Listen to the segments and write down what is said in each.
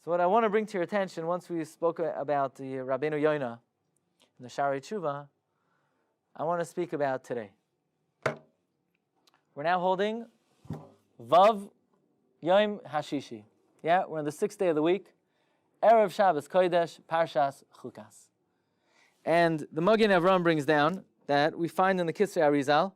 So what I want to bring to your attention, once we spoke about the Rabbeinu Yoina and the Shari Tshuva, I want to speak about today. We're now holding Vav Yom Hashishi. Yeah, we're on the 6th day of the week. Erev Shabbos Kodesh, Parshas Chukas. And the Magen Avraham brings down that we find in the Kisrei Arizal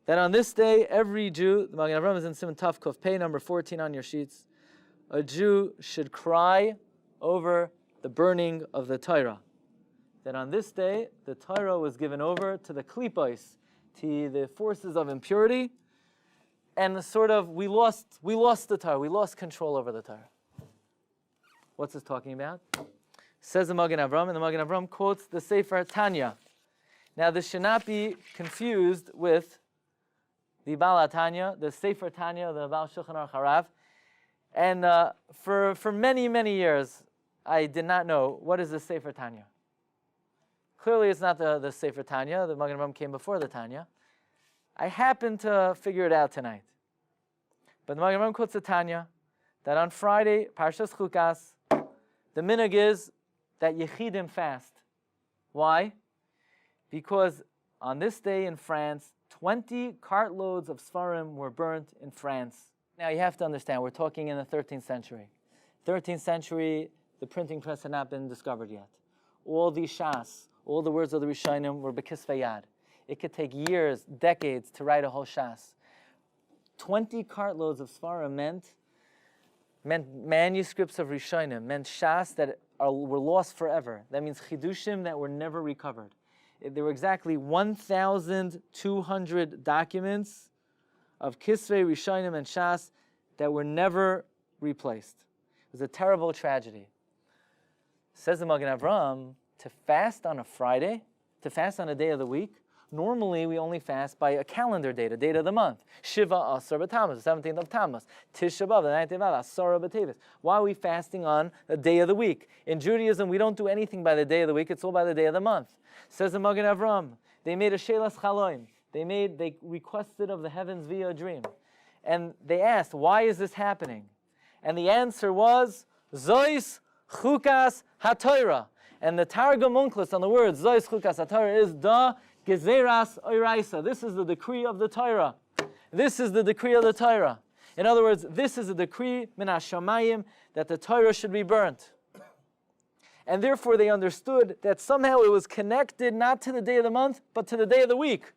that on this day, every Jew, the Magen Avraham is in Siman Tav Kuf Pei, number 14 on your sheets, a Jew should cry over the burning of the Torah. That on this day, the Torah was given over to the Klipos, to the forces of impurity, and we lost the Torah, we lost control over the Torah. What's this talking about? Says the Magen Avraham, and the Magen Avraham quotes the Sefer Tanya. Now this should not be confused with the Baal Tanya, the Sefer Tanya, the Baal Shulchan Aruch Harav. And for many, many years, I did not know what is the Sefer Tanya. Clearly, it's not the Sefer Tanya. The Magen Avraham came before the Tanya. I happened to figure it out tonight. But the Magen Avraham quotes the Tanya that on Friday, Parshas Chukas, the minhag is that Yechidim fast. Why? Because on this day in France, 20 cartloads of Sfarim were burnt in France. Now you have to understand, we're talking in the 13th century. 13th century, the printing press had not been discovered yet. All the Shas, all the words of the Rishonim were Bekisvei Yad. It could take years, decades to write a whole Shas. 20 cartloads of Sfarim meant manuscripts of Rishonim, meant Shas that were lost forever. That means Chidushim that were never recovered. There were exactly 1,200 documents of Kisvei, Rishonim, and Shas that were never replaced. It was a terrible tragedy. Says the Magen Avraham, to fast on a Friday, to fast on a day of the week, normally we only fast by a calendar date, a date of the month. Shiva Asar B'Tammuz, the 17th of Tammuz. Tisha B'Av, the 19th of Av, Asara B'Teves. Why are we fasting on a day of the week? In Judaism, we don't do anything by the day of the week, it's all by the day of the month. Says the Magen Avraham, they made a Shelas Chaloim. They requested of the heavens via a dream. And they asked, why is this happening? And the answer was, Zois Chukas HaTorah. And the Targum Onkelos on the word Zois Chukas HaTorah is Da Gezeras Oiraisa. This is the decree of the Torah. This is the decree of the Torah. In other words, this is a decree min hashamayim that the Torah should be burnt. And therefore they understood that somehow it was connected not to the day of the month, but to the day of the week.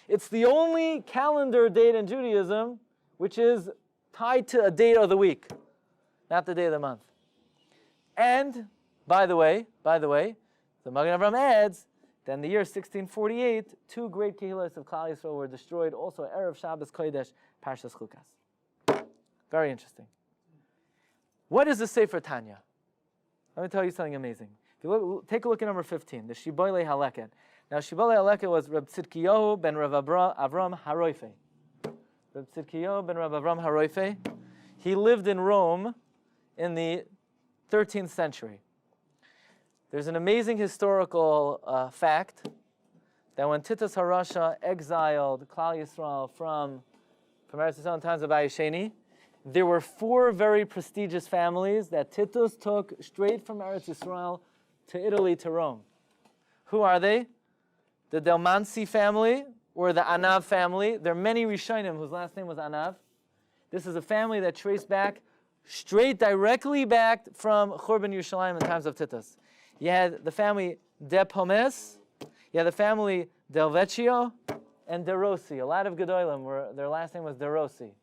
It's the only calendar date in Judaism which is tied to a date of the week, not the day of the month. And, by the way, the Magen Avraham adds that in the year 1648, 2 great Kehilas of Klal Yisrael were destroyed, also Erev Shabbos Kodesh, Parshas Chukas. Very interesting. What is the Sefer Tanya? Let me tell you something amazing. If you take a look at number 15, the Shibolei HaLeket. Now, Shibolei HaLeket was Reb Tzidkiyahu ben Rav Avram Haroife. Reb Tzidkiyahu ben Rav Avram Haroife. He lived in Rome in the 13th century. There's an amazing historical fact that when Titus HaRasha exiled Klal Yisrael from Eretz Yisrael in times of Ayasheni, there were 4 very prestigious families that Titus took straight from Eretz Yisrael to Italy, to Rome. Who are they? The Delmansi family, or the Anav family. There are many Rishonim whose last name was Anav. This is a family that traced back, directly back from Churban Yerushalayim in times of Titus. You had the family De Pomes, you had the family Del Vecchio, and De Rossi. A lot of Gedolim, their last name was De Rossi.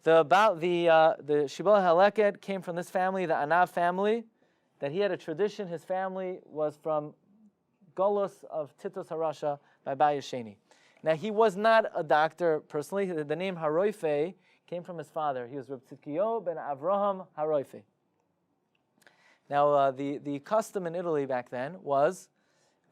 The Shibolei HaLeket came from this family, the Anav family, that he had a tradition. His family was from Golus of Titus HaRasha by Bayasheni. Now, he was not a doctor personally. The name Haroife came from his father. He was Reb Tzidkiyahu ben Avraham Haroife. Now, the custom in Italy back then was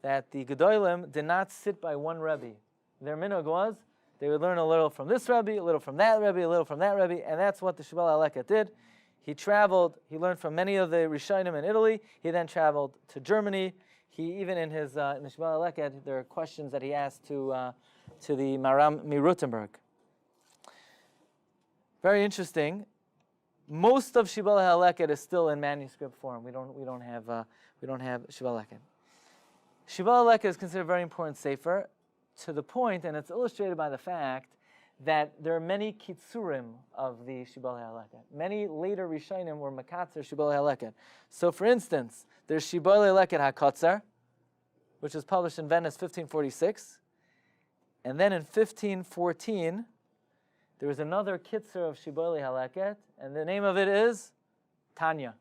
that the Gedolim did not sit by one Rebbe. Their minhag was they would learn a little from this Rebbe, a little from that Rebbe, a little from that Rebbe, and that's what the Shibolei HaLeket did. He traveled, he learned from many of the Rishonim in Italy. He then traveled to Germany. He even in the Shibolei HaLeket, there are questions that he asked to the Maram Mirutenberg. Very interesting. most of Shibolei HaLeket is still in manuscript form. We don't have Shibolei HaLeket. Shibolei HaLeket is considered a very important sefer, to the point, and it's illustrated by the fact that there are many kitzurim of the Shibolei HaLeket. Many later Rishonim were makatzer Shibolei HaLeket. So, for instance, there's Shibolei HaLeket HaKotzer, which was published in Venice 1546, and then in 1514 there was another kitzer of Shibolei HaLeket, and the name of it is Tanya.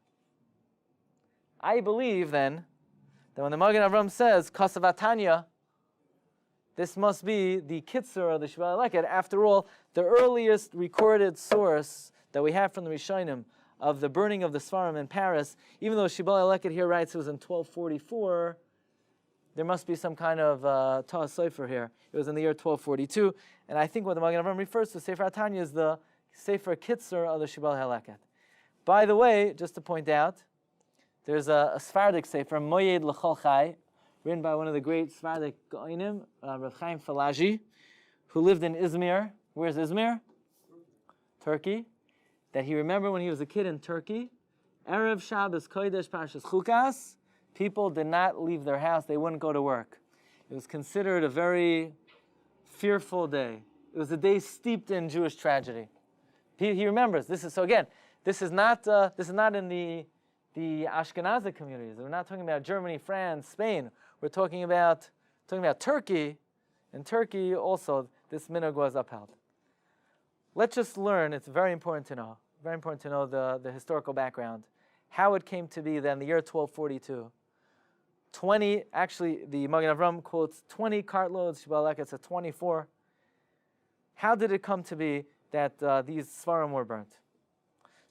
I believe then that when the Magen Avram says Kasavat Tanya, this must be the kitzer of the Shibolei HaLeket. After all, the earliest recorded source that we have from the Rishonim of the burning of the Svarim in Paris, even though Shibolei HaLeket here writes it was in 1244, there must be some kind of Ta'as Sefer here. It was in the year 1242, and I think what the Magen Avram refers to, Sefer Tanya, is the Sefer Kitzer of the Shibolei HaLeket. By the way, just to point out, there's a Sephardic Sefer, Moyed L'chol Chai, written by one of the great Sephardic Goinim, Rav Chaim Falaji, who lived in Izmir. Where's Izmir? Turkey. That he remembered when he was a kid in Turkey. Erev Shabbos Kodesh Parshas Chukas, people did not leave their house. They wouldn't go to work. It was considered a very fearful day. It was a day steeped in Jewish tragedy. He remembers. This is not in the Ashkenazi communities. We're not talking about Germany, France, Spain. We're talking about Turkey. In Turkey also, this minhag was upheld. Let's just learn, it's very important to know the historical background, how it came to be that in the year 1242, the Magen Avram quotes 20 cartloads, Shibolei HaLeket says 24. How did it come to be that these Svarim were burnt?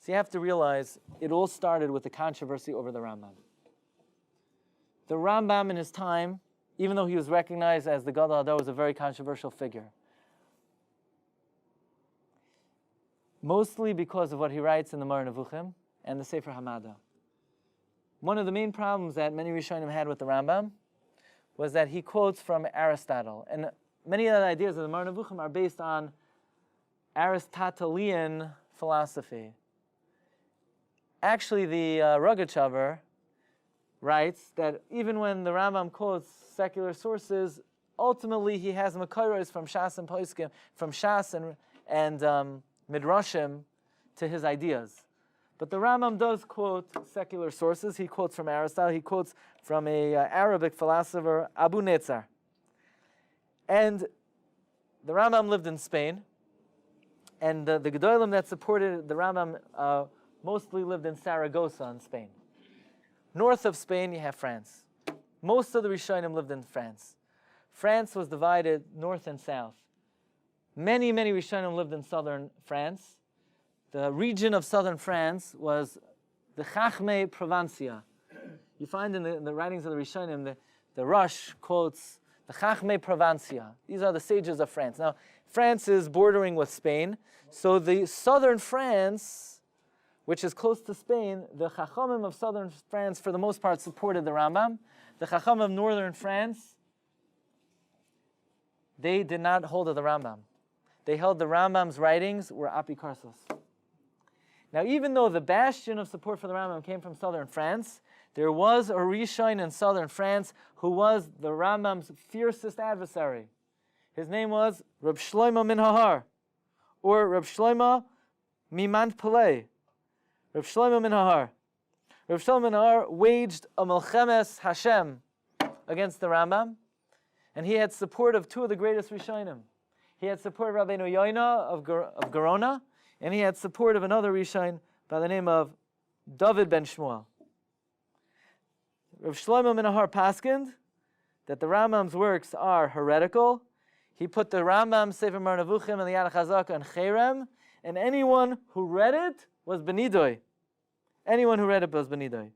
So you have to realize it all started with the controversy over the Rambam. The Rambam in his time, even though he was recognized as the Gadol Hador, was a very controversial figure. Mostly because of what he writes in the Moreh Nevuchim and the Sefer Hamada. One of the main problems that many Rishonim had with the Rambam was that he quotes from Aristotle. And many of the ideas of the Moreh Nevuchim are based on Aristotelian philosophy. Actually, the Rogatchover writes that even when the Rambam quotes secular sources, ultimately he has Makairos from Shas and Poskim, from Shas and Midrashim to his ideas. But the Rambam does quote secular sources. He quotes from Aristotle. He quotes from a Arabic philosopher, Abu Netzar. And the Rambam lived in Spain, and the Gedolim that supported the Rambam mostly lived in Saragossa in Spain. North of Spain, you have France. Most of the Rishonim lived in France. France was divided north and south. Many Rishonim lived in southern France. The region of southern France was the Chachmei Provencia. You find in the writings of the Rishonim, the Rush quotes the Chachmei Provencia. These are the sages of France. Now, France is bordering with Spain, so the southern France, which is close to Spain, the Chachamim of southern France, for the most part, supported the Rambam. The Chacham of northern France, they did not hold of the Rambam. They held the Rambam's writings were apikarsos. Now, even though the bastion of support for the Rambam came from southern France, there was a Rishon in southern France who was the Rambam's fiercest adversary. His name was Reb Shlomo min Hahar, or Reb Shlomo Mimant Pelei. Reb Shlomo min Hahar. Reb Shlomo min Hahar waged a Melchemes Hashem against the Rambam, and he had support of two of the greatest Rishonim. He had support of Rabbeinu Yoina of Gerona, and he had support of another Rishon by the name of David ben Shmuel. Reb Shlomo min Hahar paskined that the Rambam's works are heretical. He put the Rambam Sefer Moreh Nevuchim and the Yad HaChazak on Cherem, and anyone who read it was Benidoy. Anyone who read it was Benidoy.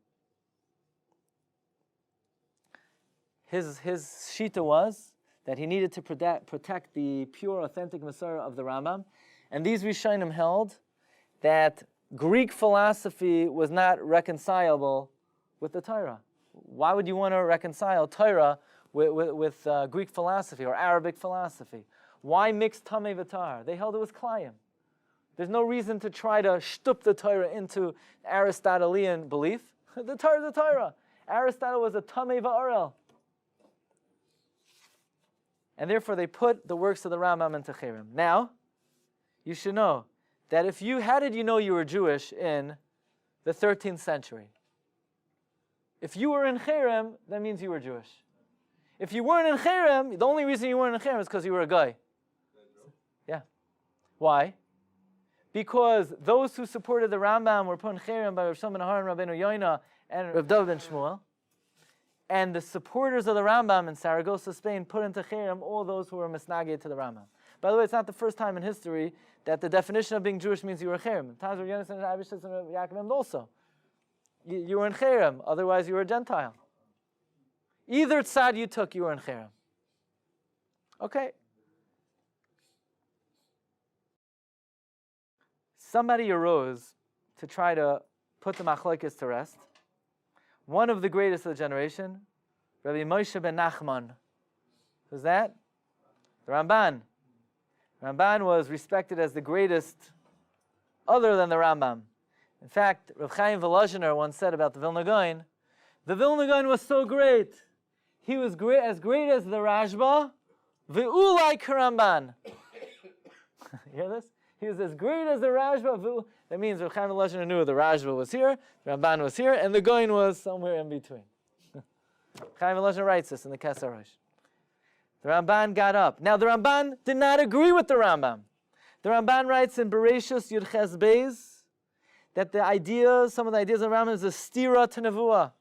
His shita was that he needed to protect the pure, authentic Masorah of the Rambam, and these Rishonim held that Greek philosophy was not reconcilable with the Torah. Why would you want to reconcile Torah with Greek philosophy or Arabic philosophy? Why mix Tamei V'Tar? They held it was Klayim. There's no reason to try to shtup the Torah into Aristotelian belief. The Torah is the Torah. Aristotle was a Tamei Va'arel. And therefore they put the works of the Rambam into Cherem. Now, you should know that how did you know you were Jewish in the 13th century? If you were in Cherem, that means you were Jewish. If you weren't in Cherem, the only reason you weren't in Cherem is because you were a guy. Yeah. Why? Because those who supported the Rambam were put in Cherem by Rav Shlomo Nahar and Rabbeinu Yoina and Rav David ben Shmuel. And the supporters of the Rambam in Saragossa, Spain, put into Cherem all those who were misnaged to the Rambam. By the way, it's not the first time in history that the definition of being Jewish means you were Cherem. Times where Yonasan and Abishas and Yaakov also. You were in Cherem, otherwise you were a Gentile. Either tzad you took, you were in Cherem. Okay. Somebody arose to try to put the machlokes to rest. One of the greatest of the generation, Rabbi Moshe ben Nachman. Who's that? The Ramban. Ramban was respected as the greatest other than the Rambam. In fact, Rav Chaim Volozhiner once said about the Vilna Gaon, the Vilna Gaon was so great. He was great as the Rashba, ve'ulai Ramban. You hear this? He was as great as the Rashba. That means Rav Chaim Volozhiner knew the Rashba was here, the Ramban was here, and the Gaon was somewhere in between. Chaim Volozhiner writes this in the Kesar Rosh. The Ramban got up. Now the Ramban did not agree with the Rambam. The Ramban writes in Bereshus Yud Ches Beis that some of the ideas of the Rambam is a stira to Nevuah.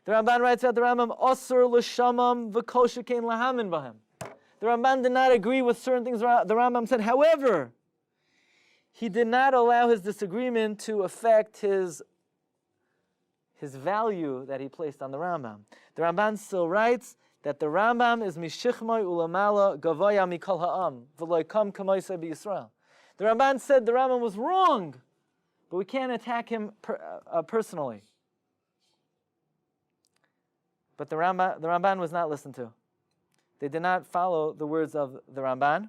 The Ramban writes about the Rambam, Osur l'shamam v'kol shekein lahamin b'hem. The Ramban did not agree with certain things the Rambam said. However, he did not allow his disagreement to affect his value that he placed on the Rambam. The Ramban still writes that the Rambam is mishichmai ulamala gavaya mikol ha'am v'lo kam k'moisei b'Yisrael. The Ramban said the Rambam was wrong, but we can't attack him personally. But the Ramban was not listened to. They did not follow the words of the Ramban.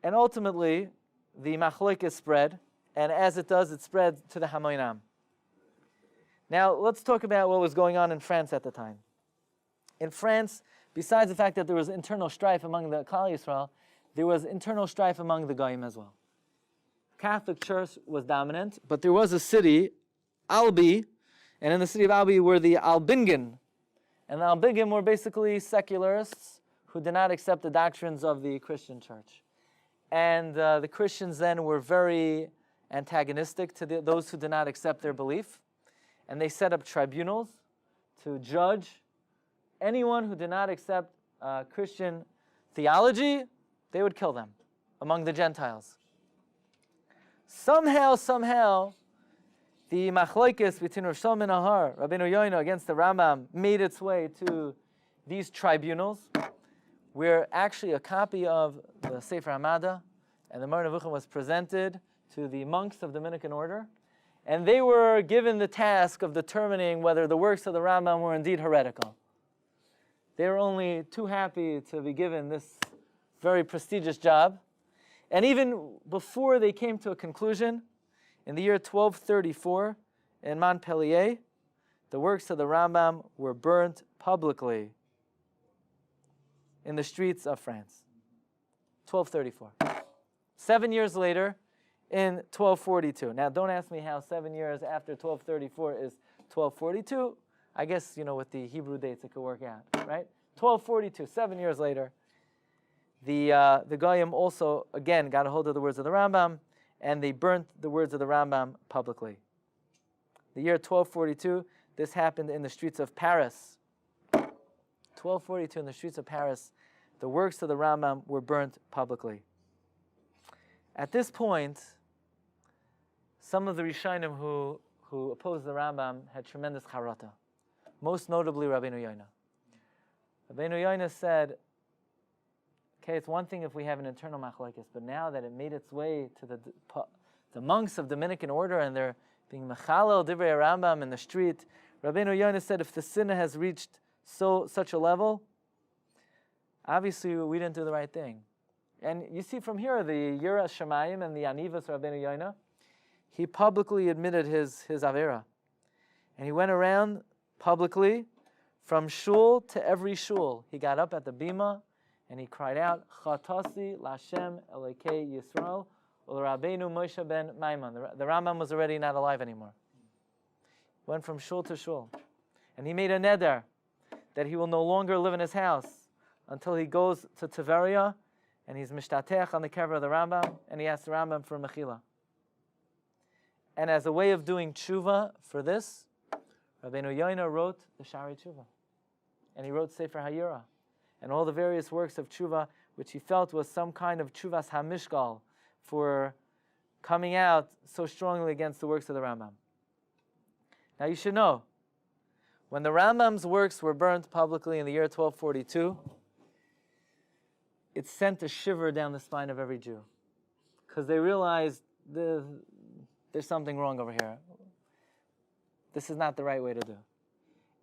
And ultimately, the machlokes spread, and as it does, it spread to the Hamoinam. Now, let's talk about what was going on in France at the time. In France, besides the fact that there was internal strife among the Klal Yisrael, there was internal strife among the Goyim as well. Catholic Church was dominant, but there was a city, Albi, and in the city of Albi were the Albingen. And the Albingen were basically secularists who did not accept the doctrines of the Christian church. And the Christians then were very antagonistic to those who did not accept their belief. And they set up tribunals to judge anyone who did not accept Christian theology. They would kill them among the Gentiles. Somehow, the machlokes between Rav Shlomo Nahar, Rabbeinu Yoina against the Rambam made its way to these tribunals, where actually a copy of the Sefer Hamada and the Moreh Nevuchim was presented to the monks of the Dominican order, and they were given the task of determining whether the works of the Rambam were indeed heretical. They were only too happy to be given this very prestigious job. And even before they came to a conclusion, in the year 1234, in Montpellier, the works of the Rambam were burnt publicly in the streets of France. 1234. 7 years later, in 1242. Now, don't ask me how 7 years after 1234 is 1242. I guess, with the Hebrew dates it could work out, right? 1242, 7 years later. The Goyim also, again, got a hold of the words of the Rambam, and they burnt the words of the Rambam publicly. The year 1242, this happened in the streets of Paris. 1242, in the streets of Paris, the works of the Rambam were burnt publicly. At this point, some of the Rishonim who opposed the Rambam had tremendous charata, most notably Rabbeinu Yoina. Rabbeinu Yoina said, okay, it's one thing if we have an internal machlokes, but now that it made its way to the monks of Dominican order and they're being mechalel divrei Rambam in the street, Rabbeinu Yoina said, if the sinner has reached such a level, obviously we didn't do the right thing. And you see from here the Yira Shemayim and the Anivas Rabbeinu Yoina. He publicly admitted his Avera. And he went around publicly from shul to every shul. He got up at the bima and he cried out, Chatasi Lashem Elokei Yisrael Ul Rabbeinu Moshe ben Maimon. The Rambam was already not alive anymore. Went from shul to shul. And he made a neder that he will no longer live in his house until he goes to Tiberia and he's mishtatech on the kever of the Rambam and he asks the Rambam for mechila. And as a way of doing tshuva for this, Rabbeinu Yoina wrote the Shari Tshuva. And he wrote Sefer Hayira and all the various works of tshuva which he felt was some kind of tshuvas hamishgal for coming out so strongly against the works of the Rambam. Now you should know, when the Rambam's works were burnt publicly in the year 1242, it sent a shiver down the spine of every Jew. Because they realized there's something wrong over here. This is not the right way to do.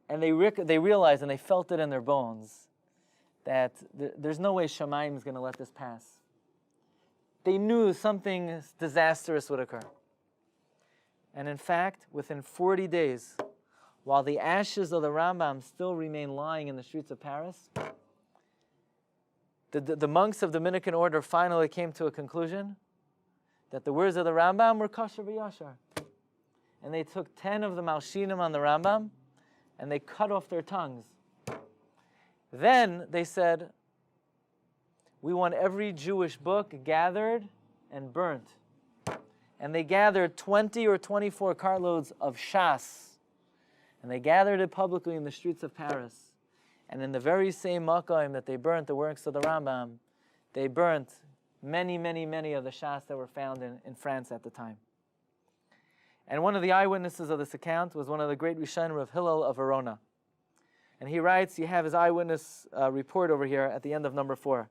And they realized and they felt it in their bones that there's no way Shamayim is going to let this pass. They knew something disastrous would occur. And in fact, within 40 days, while the ashes of the Rambam still remain lying in the streets of Paris, the monks of Dominican order finally came to a conclusion that the words of the Rambam were kosher v'yashar. And they took 10 of the malshinim on the Rambam and they cut off their tongues. Then they said, we want every Jewish book gathered and burnt. And they gathered 20 or 24 cartloads of Shas. And they gathered it publicly in the streets of Paris. And in the very same Makom that they burnt the works of the Rambam, they burnt many, many, many of the Shas that were found in France at the time. And one of the eyewitnesses of this account was one of the great Rishonim of Hillel of Verona. And he writes, you have his eyewitness report over here at the end of number 4.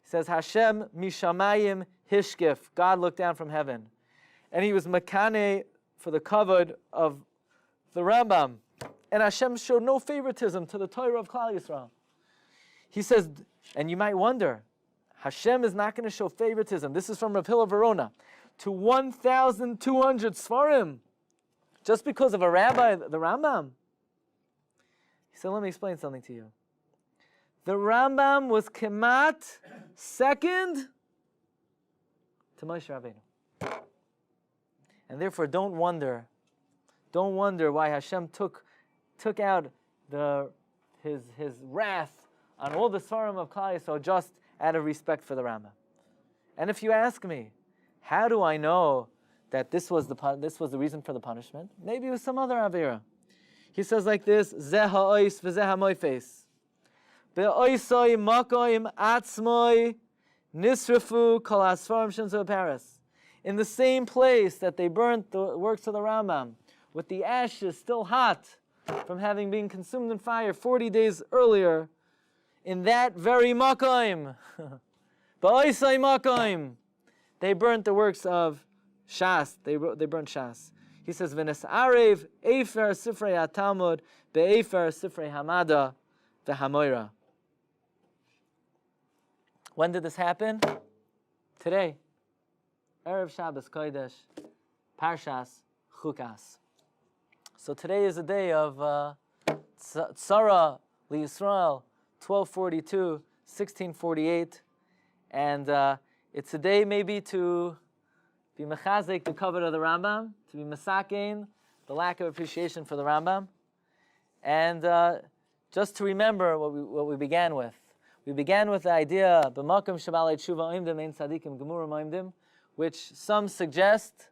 He says, Hashem mishamayim hishkif, God looked down from heaven. And he was makane for the kavod of the Rambam. And Hashem showed no favoritism to the Torah of Klal Yisrael. He says, and you might wonder, Hashem is not going to show favoritism. This is from Rav Hillel Verona. To 1,200 Sfarim. Just because of a rabbi, the Rambam. He said, let me explain something to you. The Rambam was kemat second to Moshe Rabbeinu. And therefore don't wonder why Hashem took out his wrath on all the Sfarim of Klal Yisrael just out of respect for the Rambam. And if you ask me, how do I know that this was the reason for the punishment? Maybe it was some other Avera. He says like this, Zeh ha'ois v'zeh ha'moifes. Be'oisoi makoim atzmoi nisrafu kol ha'sfarim shenzo Paris. In the same place that they burnt the works of the Rambam, with the ashes still hot from having been consumed in fire 40 days earlier, in that very makoim, ba'oisoi makoim, they burnt the works of Shas. They burnt Shas. He says, "V'nes arev efer sifrei haTalmud be'efer sifrei Hamada v'Hamoira." When did this happen? Today. Erev Shabbos Kodesh, Parshas, Chukas. So today is a day of Tzara L'Yisrael, 1242, 1648, and it's a day maybe to be mechazek the covet of the Rambam, to be masakein the lack of appreciation for the Rambam, and just to remember what we began with. We began with the idea b'makom shabalei tshuva oimdim ein tzadikim gemurim oimdim, which some suggest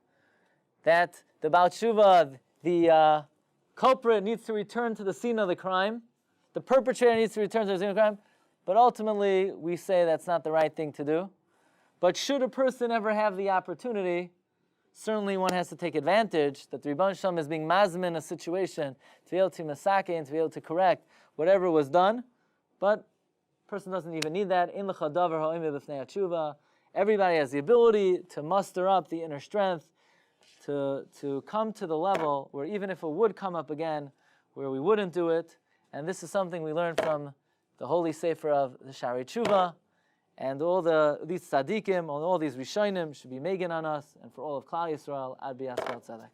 that the Baal Tshuva, the culprit, needs to return to the scene of the crime, the perpetrator needs to return to the scene of the crime, but ultimately we say that's not the right thing to do. But should a person ever have the opportunity, certainly one has to take advantage that the Rebbeinu Shalom is being mazmin a situation to be able to masake and to be able to correct whatever was done. But a person doesn't even need that. In l'cha davar ha'omed b'fnei hatshuva. Everybody has the ability to muster up the inner strength to come to the level where even if it would come up again, where we wouldn't do it. And this is something we learned from the holy sefer of the Shari Tshuva. And these tzaddikim, all these rishonim should be megan on us, and for all of Klal Yisrael, Ad B'Yasrael Tzedek.